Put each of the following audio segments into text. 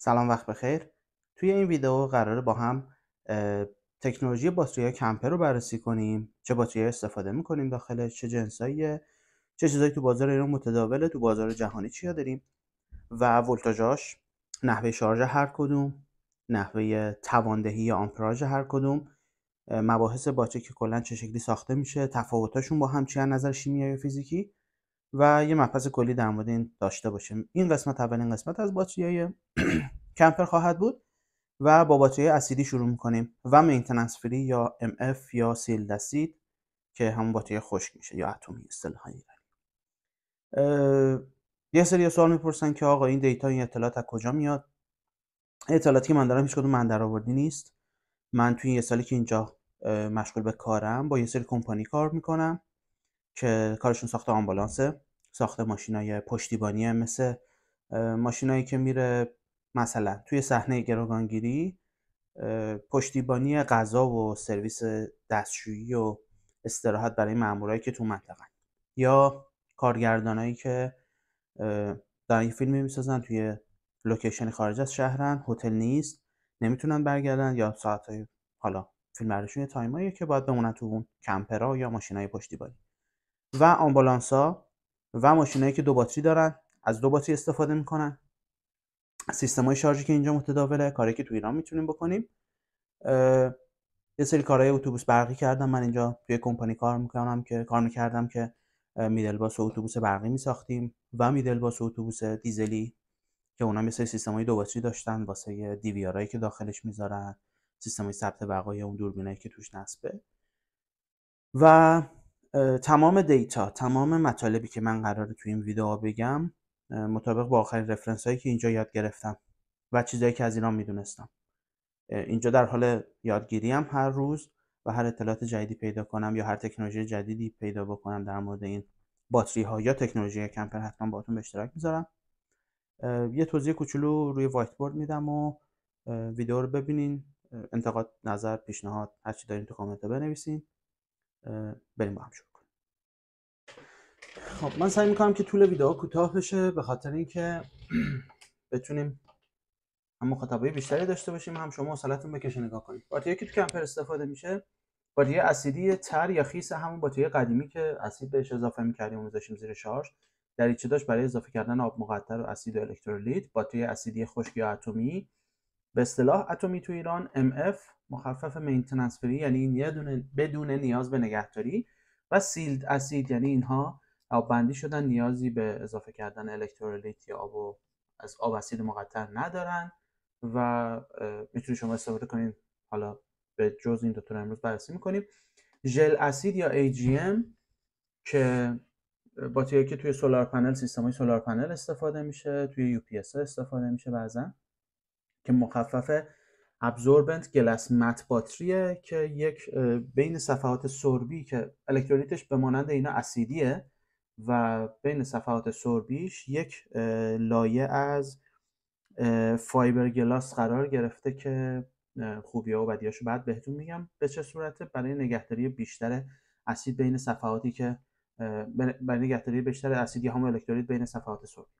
سلام، وقت بخیر. توی این ویدیو قراره با هم تکنولوژی باتری کمپر رو بررسی کنیم. چه باتری استفاده میکنیم داخلش، چه جنساییه، چه چیزایی تو بازار ایران متداوله، تو بازار جهانی چیا داریم و ولتاژاش، نحوه شارژ هر کدوم، نحوه تواندهی یا آمپراژ هر کدوم، مباحث باتری که کلا چه شکلی ساخته میشه، تفاوتاشون با هم چیه از نظر شیمیایی و فیزیکی، و یه مبحث کلی در مورد این داشته باشیم. این قسمت اولین قسمت از باتری‌های کمپر خواهد بود و با باتری اسیدی شروع میکنیم و مینتننس فری یا MF یا سیلد اسید که همون باتری خشک میشه یا اتمی اصطلاحاً. یه سری سوال میپرسن که آقا این دیتا، این اطلاعات از کجا میاد؟ اطلاعاتی که من دارم هیچ کدوم من درآوردی نیست. من توی یه سالی که اینجا مشغول به کارم با یه سری کمپانی کار میکنم که کارشون ساخت آمبولانسه، ساخت ماشینای پشتیبانیه، مثل ماشینایی که میره مثلا توی صحنه گروگانگیری پشتیبانی غذا و سرویس دستشویی و استراحت برای مامورایی که تو منطقه، یا کارگردانایی که دارن یه فیلمی میسازن توی لوکیشن خارج از شهرن، هتل نیست، نمیتونن برگردن، یا ساعتای حالا فیلم برداریشون تایماییه که باید بمونن تو اون کمپرها یا ماشینای پشتیبانی، و آمبولانسا و ماشینایی که دو باتری دارن، از دو باتری استفاده میکنن. سیستم‌های شارژی که اینجا متداوله، کاری که تو ایران میتونیم بکنیم. یه سری کارهای اتوبوس برقی کردم. من اینجا توی کمپانی کار میکردم که میدل باس اتوبوس برقی میساختیم و میدل باس اتوبوس دیزلی که اونها یه سری سیستم‌های دو باتری داشتن واسه دیویارایی که داخلش میذارن، سیستم‌های ثبت بقای اون دوربینایی که توش نصبه، و تمام دیتا، تمام مطالبی که من قراره توی این ویدیو بگم مطابق با آخرین رفرنس هایی که اینجا یاد گرفتم و چیزایی که از ایران میدونستم. اینجا در حال یادگیری هم هر روز، و هر اطلاعات جدیدی پیدا کنم یا هر تکنولوژی جدیدی پیدا بکنم در مورد این باتری ها یا تکنولوژی کمپر حتما باهاتون به اشتراک میذارم. یه توضیح کوچولو روی وایت بورد میدم و ویدیو رو ببینین. انتقاد، نظر، پیشنهاد، هر چی دارین تو کامنت بنویسین. بریم با هم شروع کنیم. خب من سعی میکنم که طول ویدیو کوتاه بشه، به خاطر اینکه بتونیم هم مخاطبای بیشتری داشته باشیم، هم شما حوصله‌تون بکشه نگاه کنید. باتری که تو کمپر استفاده میشه باتری اسیدی تر یا خیس، همون باتری قدیمی که اسید بهش اضافه می‌کردیم و می‌ذاشتیم زیر شارژ. دریچه داشت برای اضافه کردن آب مقطر و اسید و الکترولیت. باتری اسیدی خشک یا اتمی، به اصطلاح اتمی تو ایران MF، مخفف مینتننس فری یعنی بدون نیاز به نگهداری، و سیلد اسید یعنی اینها آب بندی شدن، نیازی به اضافه کردن الکترولیت یا آب اسید مقطر ندارن و میتونید شما استفاده کنید. حالا به جز این دو تا امروز بررسی میکنیم. ژل اسید یا AGM که باتری که توی سولار پنل، سیستم‌های سولار پنل استفاده میشه، توی UPS استفاده میشه بعضن، که مخفف ابزوربنت گلاس مت باتریه که یک بین صفحات سربی که الکترولیتش به مانند اینا اسیدیه و بین صفحات سربیش یک لایه از فایبر گلاس قرار گرفته که خوبی‌ها و بدیاشو بعد بهتون میگم به چه صورته، برای نگهداری بیشتر اسید بین صفحاتی که برای نگهداری بیشتر اسید یا هم الکترولیت بین صفحات سربی.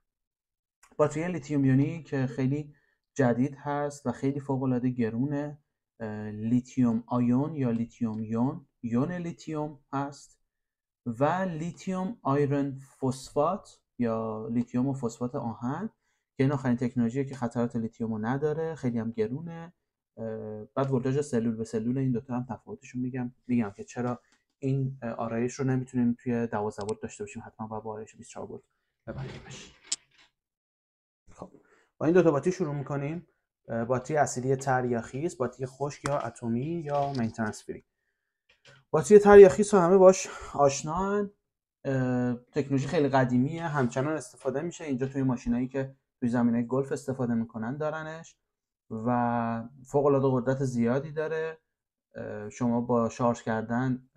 باتری لیتیوم یونی که خیلی جدید هست و خیلی فوق‌العاده گرونه، لیتیوم آیون یا لیتیوم یون لیتیوم هست، و لیتیوم آیرن فسفات یا لیتیوم و فسفات آهن که این آخرین تکنولوژیه که خطرات لیتیومو نداره، خیلی هم گرونه. بعد ولتاژ سلول به سلول این دوتا هم تفاوتشون میگم که چرا این آرایش رو نمیتونیم توی 12 ولت داشته باشیم، حتما باید با آرایش 24 ولت ببندیمش. خب با این دو تا باتری شروع میکنیم. باتری اسیدی تر یا خیس، باتری خشک یا اتمی یا مینتننس فری. باتری تر یا خیس رو همه باش آشنان. تکنولوژی خیلی قدیمیه، همچنان استفاده میشه. اینجا توی ماشینایی که توی زمینه گلف استفاده میکنن دارنش و فوق العاده قدرت زیادی داره. شما با شارژ کردن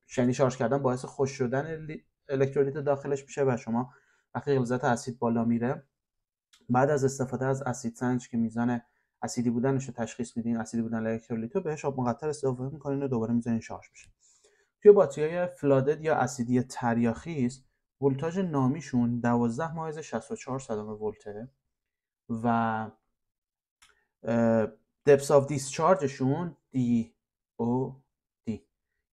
شارژ کردن باعث خشک شدن الکترولیت داخلش میشه و شما وقتی غلظت اسید بالا میره، بعد از استفاده از اسید سنج که میزان اسیدی بودنش رو تشخیص میدین، اسیدی بودن الکترولیت رو بهش آب مقطر اضافه میکنین و دوباره میذارین شارژ بشه. توی باتری‌های فلادد یا اسیدی تر یا خیس، ولتاژ نامیشون 12.64 ولته و depth of dischargeشون DOD،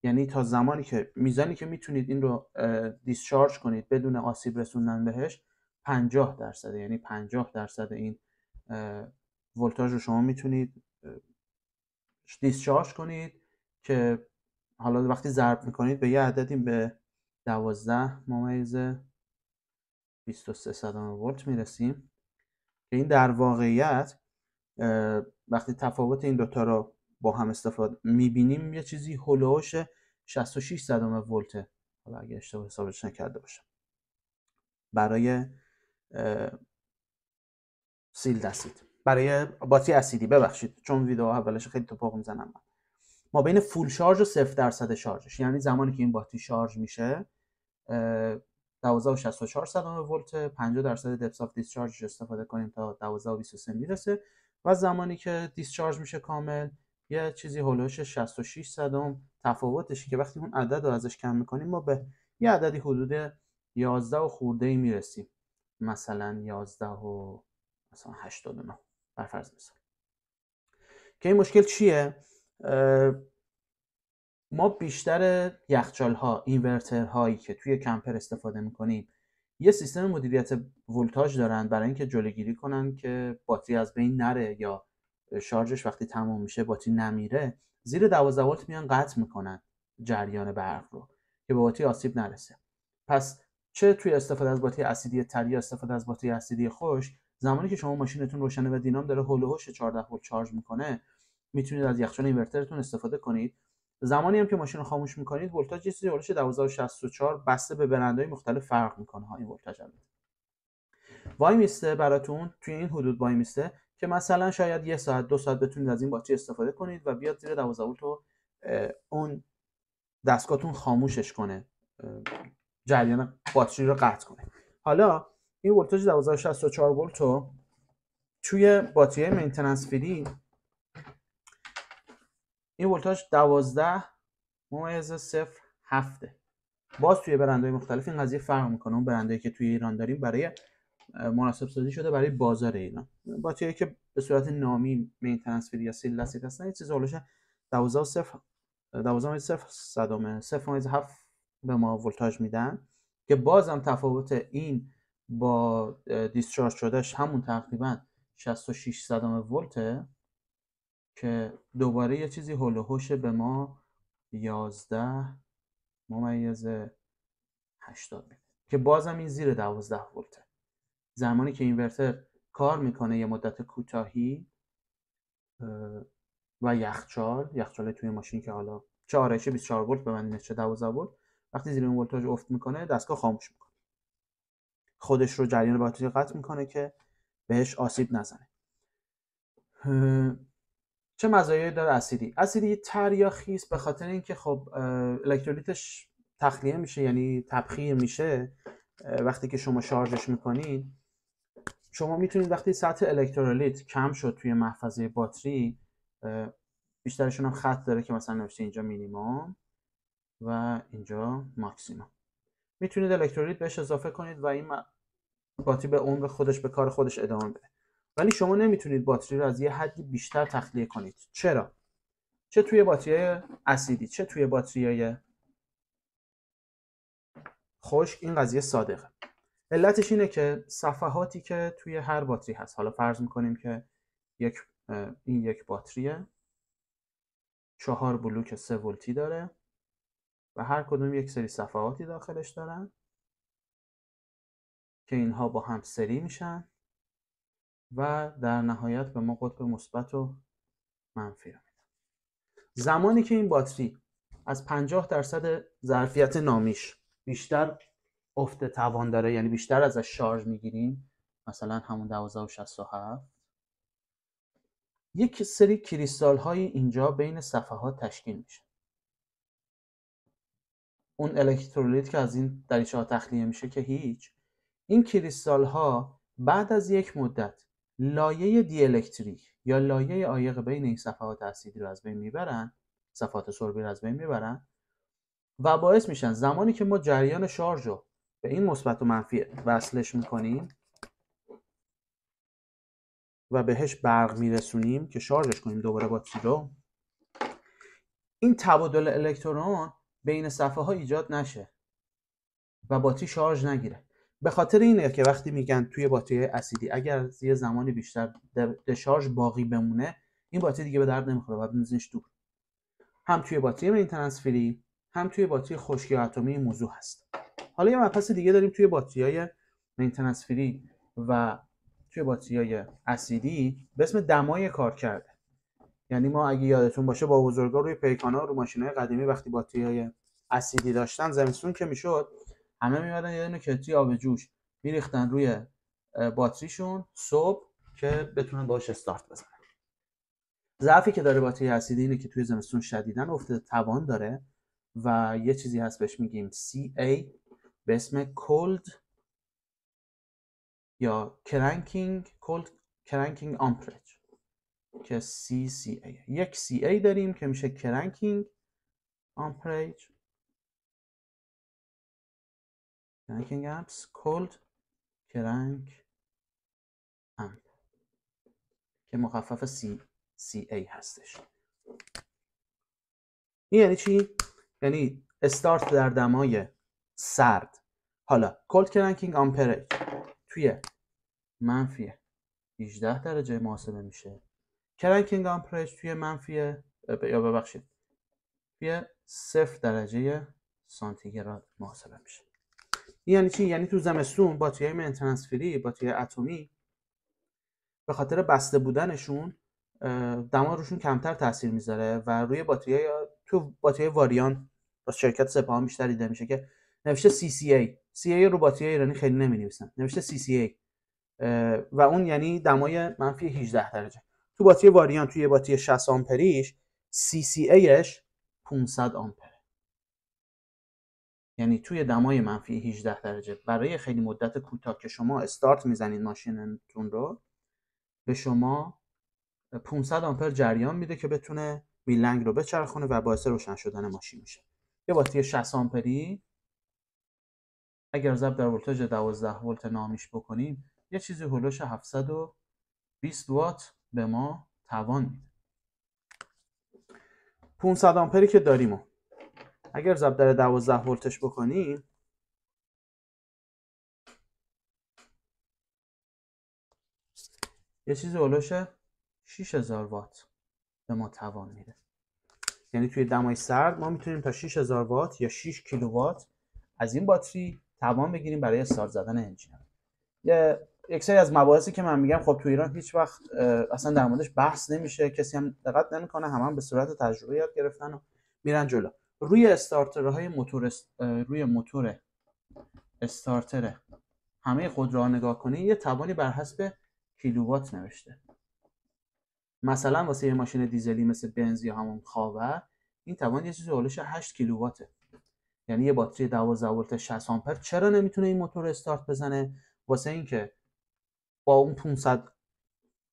یعنی تا زمانی که میزانی که میتونید این رو دیسچارج کنید بدون آسیب رسوندن بهش 50%، یعنی 50% این ولتاژ رو شما میتونید دیسچارج کنید که حالا وقتی ضرب میکنید به یه عددی به 12.23 ولت میرسیم که این در واقعیت وقتی تفاوت این دوتا رو با هم استفاده میبینیم یه چیزی هولوش 66 ولته، حالا اگه اشتباه حسابش نکرده باشم، برای سیلد اسید، برای باتری اسیدی، ببخشید چون ویدیو اولش خیلی توپق میزنم. ما بین فول شارژ و 0% شارژش، یعنی زمانی که این باتری شارژ میشه 12.64 ولت، 50% دپث آف دیسچارج استفاده کنیم تا 12.23 میرسه و زمانی که دیسچارج میشه کامل یه چیزی هولوش 66 تفاوتش که وقتی اون عدد رو ازش کم میکنیم ما به یه عددی حدود 11 و خورده ای میرسیم، مثلا 11 و مثلا 89 بر فرض مثال. که این مشکل چیه؟ ما بیشتر یخچال ها، اینورتر هایی که توی کمپر استفاده میکنیم یه سیستم مدیریت ولتاژ دارن برای اینکه جلوگیری کنن که باتری از بین نره یا شارژش وقتی تموم میشه باتری نمیره، زیر 12 ولت میان قطع میکنن جریان برق رو که به باتری آسیب نرسه. پس چه توی استفاده از باتری اسیدی تری یا استفاده از باتری اسیدی خشک، زمانی که شما ماشینتون روشنه و دینام داره هول و هوش 14 ولت شارژ میکنه میتونید از یخچال اینورترتون استفاده کنید. زمانی هم که ماشین رو خاموش میکنید ولتاژ یه چیزی حدود 12.64 بسته به برندهای مختلف فرق میکنه ها این ولتاژ البته. وای میسته براتون توی این حدود وای میسته که مثلا شاید 1 ساعت 2 ساعت بتونید از این باتری استفاده کنید و بیاد زیر 12 ولت رو اون دستگاهتون خاموشش کنه، جریان باتری رو قطع کنه. حالا این ولتاژ 12.64 ولت رو توی باتری مینتیننس فری این ولتاژ 12.07 باز توی برندهای مختلف این قضیه فرق میکنه. اون برندهایی که توی ایران داریم برای مناسب سازی شده برای بازار ایران، باتری که به صورت نامی مینتیننس فری یا سیلد اسید هستن یه چیز هولوش 12.07 به ما ولتاژ میدن که بازم تفاوت این با دیسچارج شدهش همون تقریبا 66 ولته که دوباره یه چیزی هول و هوش به ما 11.80 میده که بازم این زیر 12 ولته. زمانی که اینورتر کار میکنه یه مدت کوتاهی و یخچال توی ماشین که حالا چه آرایش 24 ولت ببندینه چه 12 ولت، وقتی زیر اون ولتاژ افت میکنه دستگاه خاموش میکنه، خودش رو جریان باتری قطع میکنه که بهش آسیب نزنه. چه مزایایی داره اسیدی؟ اسیدی تر یا خیس به خاطر اینکه خب الکترولیتش تخلیه میشه، یعنی تبخیر میشه وقتی که شما شارژش میکنید. شما میتونید وقتی سطح الکترولیت کم شد توی محفظه باتری، بیشترشون هم خط داره که مثلا نوشته اینجا مینیمم و اینجا ماکسیمم، میتونید الکترولیت بهش اضافه کنید و این باتری به عمر خودش به کار خودش ادامه بده. ولی شما نمیتونید باتری رو از یه حدی بیشتر تخلیه کنید. چرا؟ چه توی باتری اسیدی چه توی باتری خشک این قضیه صادقه. علتش اینه که صفحاتی که توی هر باتری هست، حالا فرض میکنیم که این یک باتریه 4 بلوک 3 ولتی داره و هر کدوم یک سری صفحاتی داخلش دارن که اینها با هم سری میشن و در نهایت به ما قطب مثبت و منفی رو میدن. زمانی که این باتری از 50% ظرفیت نامیش بیشتر افت توان داره، یعنی بیشتر ازش شارژ میگیریم، مثلا همون 12.67، یک سری کریستال های اینجا بین صفحات تشکیل میشه. اون الکترولیت که از این دریچه ها تخلیه میشه که هیچ، این کریستال ها بعد از یک مدت لایه دی الکتریک یا لایه عایق بین این صفحات اسیدی رو از بین میبرن، صفحات سربی رو از بین میبرن و باعث میشن زمانی که ما جریان شارژ رو به این مثبت و منفی وصلش میکنیم و بهش برق میرسونیم که شارژش کنیم دوباره باتری رو، این تبادل الکترون بین صفحه ها ایجاد نشه و باتری شارژ نگیره. به خاطر اینه که وقتی میگن توی باتری اسیدی اگر یه زمانی بیشتر دشارژ باقی بمونه، این باتری دیگه به درد نمیخوره و بنزینش دور. هم توی باتری مینتیننس فری، هم توی باتری خشکی اتمی این موضوع هست. حالا یه مبحث دیگه داریم توی باتری‌های مینتیننس فری و توی باتری‌های اسیدی به اسم دمای کارکرد. یعنی ما اگه یادتون باشه با بزرگا روی پیکانا رو ماشین‌های قدیمی وقتی باتری‌های اسیدی داشتن، زمستون که میشد همه میمدن یه دونه کتری آب جوش میریختن روی باتریشون صبح که بتونن باهاش استارت بزنن. ضعفی که داره باتری اسیدی اینه که توی زمستون شدیداً افتاده توان داره و یه چیزی هست بهش میگیم CA به اسم cold یا cold cranking amperage که CCA. یک CA داریم که میشه cranking amperage cranking amps cold crank amp که مخفف CA هستش. این یعنی چی؟ یعنی استارت در دمای سرد. حالا cold cranking amperage توی منفی 18 درجه محاسبه میشه. cranking amperage توی توی 0 درجه سانتیگراد محاسبه میشه. یعنی چی؟ یعنی تو زمستون باتری‌های مینتیننس فری، باتری اتمی، به خاطر بسته بودنشون دما روشون کمتر تاثیر میذاره و روی باتری واریان با شرکت سپاهان بیشتر دیده میشه که نوشته CCA رو باتری ایرانی خیلی نمی‌نویسن، نوشته CCA و اون یعنی دمای منفی 18 درجه. تو باتری واریان توی باتری 60 آمپریش CCAش 500 آمپر، یعنی توی دمای منفی 18 درجه برای خیلی مدت کوتاه که شما استارت میزنید ماشینتون رو، به شما 500 آمپر جریان میده که بتونه بیلنگ رو بچرخونه و باعث روشن شدن ماشین میشه. یه باتری 60 آمپری اگر ضرب در ولتاژ 12 ولت نامیش بکنیم یه چیزی هولوش 720 وات به ما توان میده. 500 آمپری که داریم و اگر ضرب در 12 ولتش بکنیم یه چیزی هولوش 6000 وات به ما توان میده. یعنی توی دمای سرد ما میتونیم تا 6000 وات یا 6 کیلووات از این باتری توان بگیریم برای استارت زدن انجین. یک سری از مباحثی که من میگم خب تو ایران هیچ وقت اصلا در موردش بحث نمیشه، کسی هم دقت نمیکنه، هم به صورت تجربه یاد گرفتن و میرن جلو. روی استارترهای روی موتور استارتر همه خودروها نگاه کنی یه توانی بر حسب کیلووات نوشته. مثلا واسه یه ماشین دیزلی مثل بنز یا همون خاور این توان یه چیزی حدود 8 کیلوواته. یعنی یه باتری 12 ولت 60 آمپر چرا نمیتونه این موتور استارت بزنه؟ واسه اینکه با اون 500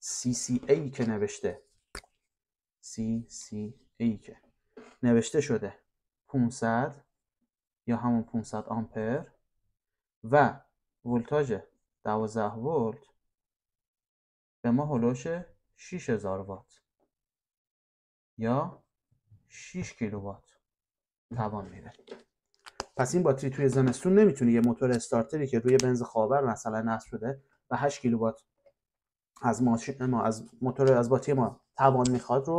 CCA که نوشته CCA که نوشته شده 500 یا همون 500 آمپر و ولتاژ 12 ولت به ما هولوش 6000 وات یا 6 کیلووات توان میده. پس این باتری توی زمستون نمیتونه یه موتور استارتری که روی بنز خاور مثلا نصب شده و 8 کیلووات از ماشین ما از باتری ما توان میخواد رو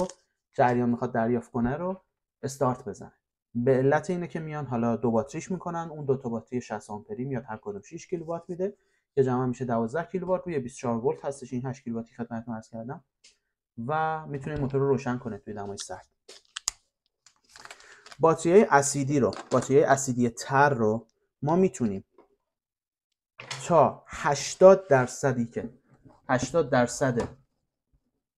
جریان میخواد دریافت کنه رو استارت بزنه. به علت اینه که میان حالا دو باتریش میکنن، اون دو تا باتری 60 آمپری میاد هر کدوم 6 کیلووات میده که جمع میشه 12 کیلووات روی 24 ولت هستش این 8 کیلوواتی خدمتتون عرض کردم و میتونه موتور رو روشن کنه توی دمای سرد. باتری اسیدی تر رو ما میتونیم تا 80%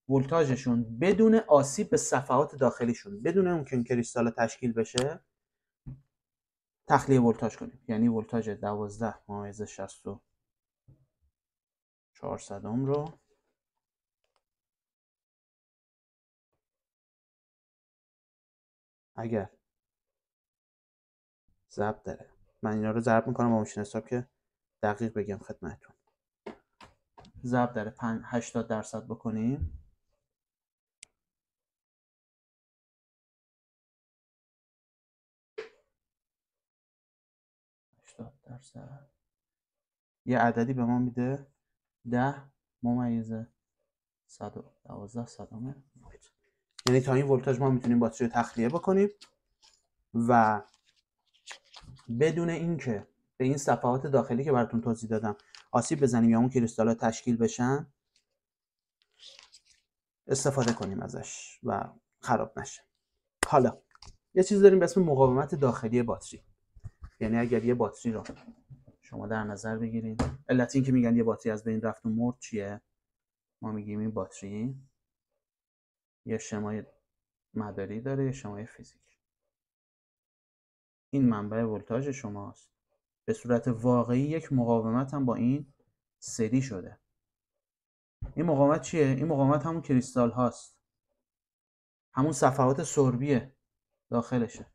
ولتاژشون بدون آسیب به صفحات داخلیشون، بدون اون که این کریستال تشکیل بشه، تخلیه ولتاژ کنیم. یعنی ولتاژ 12.64 رو اگر ضرب داره، من اینا رو ضرب میکنم با ماشین حساب که دقیق بگم خدمتتون، ضرب در 80% بکنیم، درصد یه عددی به ما میده 10/112 ولت. یعنی تا این ولتاژ ما میتونیم باتری رو تخلیه بکنیم و بدون اینکه به این صفحات داخلی که براتون توضیح دادم آسیب بزنیم یا اون کریستال‌ها تشکیل بشن استفاده کنیم ازش و خراب نشه. حالا یه چیز داریم به اسم مقاومت داخلی باتری. یعنی اگر یه باتری رو شما در نظر بگیرید، علت این که میگن یه باتری از بین رفت و مرد چیه؟ ما میگیم این باتری یه شمای مداری داره، یه شمای فیزیکی. این منبع ولتاژ شماست. به صورت واقعی یک مقاومت هم با این سری شده. این مقاومت چیه؟ این مقاومت همون کریستال هاست، همون صفحات سربیه داخلشه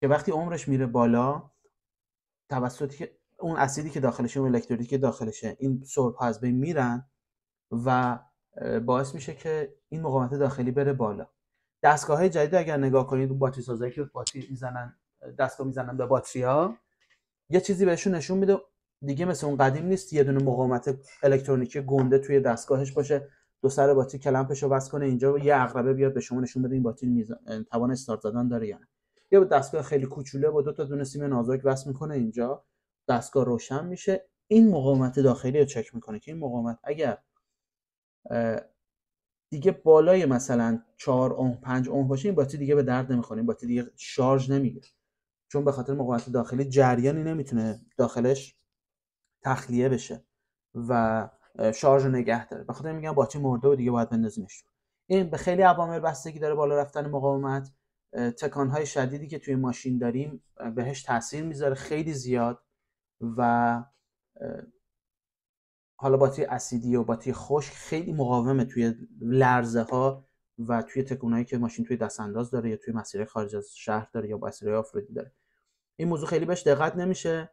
که وقتی عمرش میره بالا توسط اون اسیدی که داخلشه، اون الکترودی که داخلشه، این سرب ها از بین میرن و باعث میشه که این مقاومت داخلی بره بالا. دستگاه‌های جدید اگر نگاه کنید، اون باتری سازایی که باتری میزنن، دستگاه میزنن به باتری‌ها، یه چیزی بهشون نشون میده دیگه مثل اون قدیم نیست یه دونه مقاومت الکترونیکی گنده توی دستگاهش باشه، دو سر باتری کلمپشو وصل کنه اینجا و یه عقربه بیاد به شما نشون بده این باتری توان استارت زدن داره یا نه. یه دستگاه خیلی کوچوله با دو تا دونه سیم نازک وصل میکنه اینجا، دستگاه روشن میشه، این مقاومت داخلی رو چک میکنه که این مقاومت اگر دیگه بالای مثلا 4 اوم 5 اوم باشه این باتری دیگه به درد نمیخوره، این باتری دیگه شارژ نمیگیره، چون به خاطر مقاومت داخلی جریانی نمیتونه داخلش تخلیه بشه و شارژ رو نگه داره. به خاطر میگم باتری مرده و دیگه باید بندازیمش. این به خیلی عوامل بستگی داره بالا رفتن مقاومت. تکانهای شدیدی که توی ماشین داریم بهش تاثیر میذاره خیلی زیاد و حالا باتری اسیدی و باتری خشک خیلی مقاومه توی لرزه ها و توی تکونایی که ماشین توی دست انداز داره یا توی مسیر خارج از شهر داره یا مسیر آفرودی داره. این موضوع خیلی بهش دقت نمیشه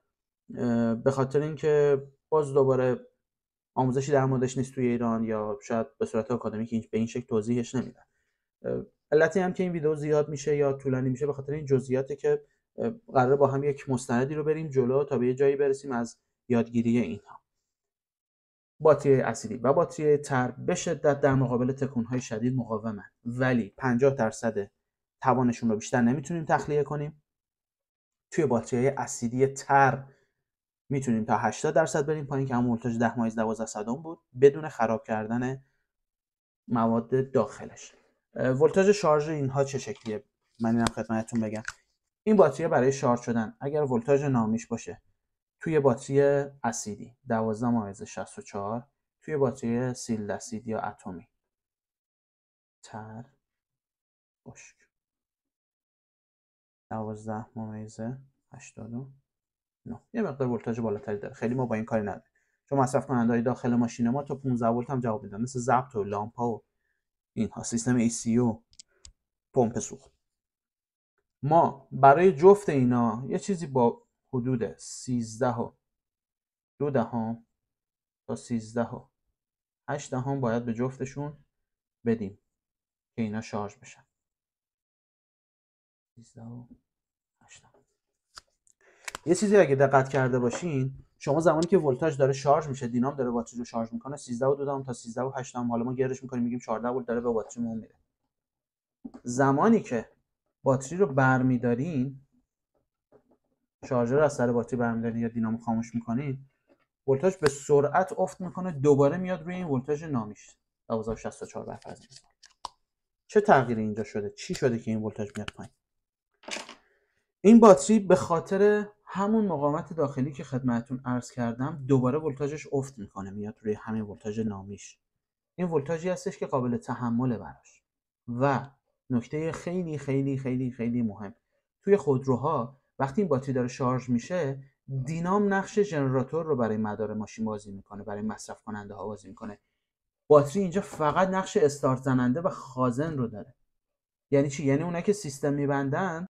به خاطر اینکه باز دوباره آموزشی در موردش نیست توی ایران یا شاید به صورت آکادمیک به این شکل توضیحش نمیدن. علتی هم که این ویدیو زیاد میشه یا طولانی میشه به خاطر این جزئیاته که قراره با هم یک مستندی رو بریم جلو تا به یه جایی برسیم از یادگیری اینها. باتری اسیدی و باتری تر به شدت در مقابل تکون‌های شدید مقاومن، ولی 50% توانشون رو بیشتر نمیتونیم تخلیه کنیم. توی باتری اسیدی تر میتونیم تا 80% بریم پایین که همون ولتاژ 10/12 بود بدون خراب کردن مواد داخلش. ولتاژ شارژ اینها چه شکلیه؟ من اینم خدمتتون بگم. این باتری برای شارژ شدن اگر ولتاژ نامیش باشه توی باتری اسیدی 12/64، توی باتری سیلد اسید یا اتمی تر خشک 12/89. یه مقدار ولتاژ بالاتری داره، خیلی ما با این کاری نداریم چون مصرف کننده‌های داخل ماشین ما تا 15 ولت هم جواب میدن، مثل ضبط و لامپا و اینها، سیستم ECU، پمپ سوخت. ما برای جفت اینا یه چیزی با حدود 13.2 تا 13.8 باید به جفتشون بدیم که اینا شارژ بشن. 13.8. یه چیزی اگه دقت کرده باشین شما زمانی که ولتاژ داره شارژ میشه، دینام داره باتری رو شارژ میکنه 13.2 تا 13.8، حالا ما گرش میکنیم میگیم 14 ولت داره به باتریمون میره. زمانی که باتری رو برمیدارین، شارژر رو از سر باتری برمیدارین یا دینامو خاموش میکنین، ولتاژ به سرعت افت میکنه دوباره میاد روی این ولتاژ نامیش 1264 برفرض. چه تغییری اینجا شده؟ چی شده که این ولتاژ میاد پایین؟ این باتری به خاطر همون مقاومت داخلی که خدمتتون عرض کردم دوباره ولتاژش افت میکنه میاد روی همین ولتاژ نامیش. این ولتاژی هستش که قابل تحمله براش. و نکته خیلی خیلی خیلی خیلی مهم توی خودروها وقتی این باتری داره شارژ میشه دینام نقش ژنراتور رو برای مدار ماشین بازی میکنه، برای مصرف کننده ها بازی میکنه. باتری اینجا فقط نقش استارت زننده و خازن رو داره. یعنی چی؟ یعنی اونایی که سیستم میبندن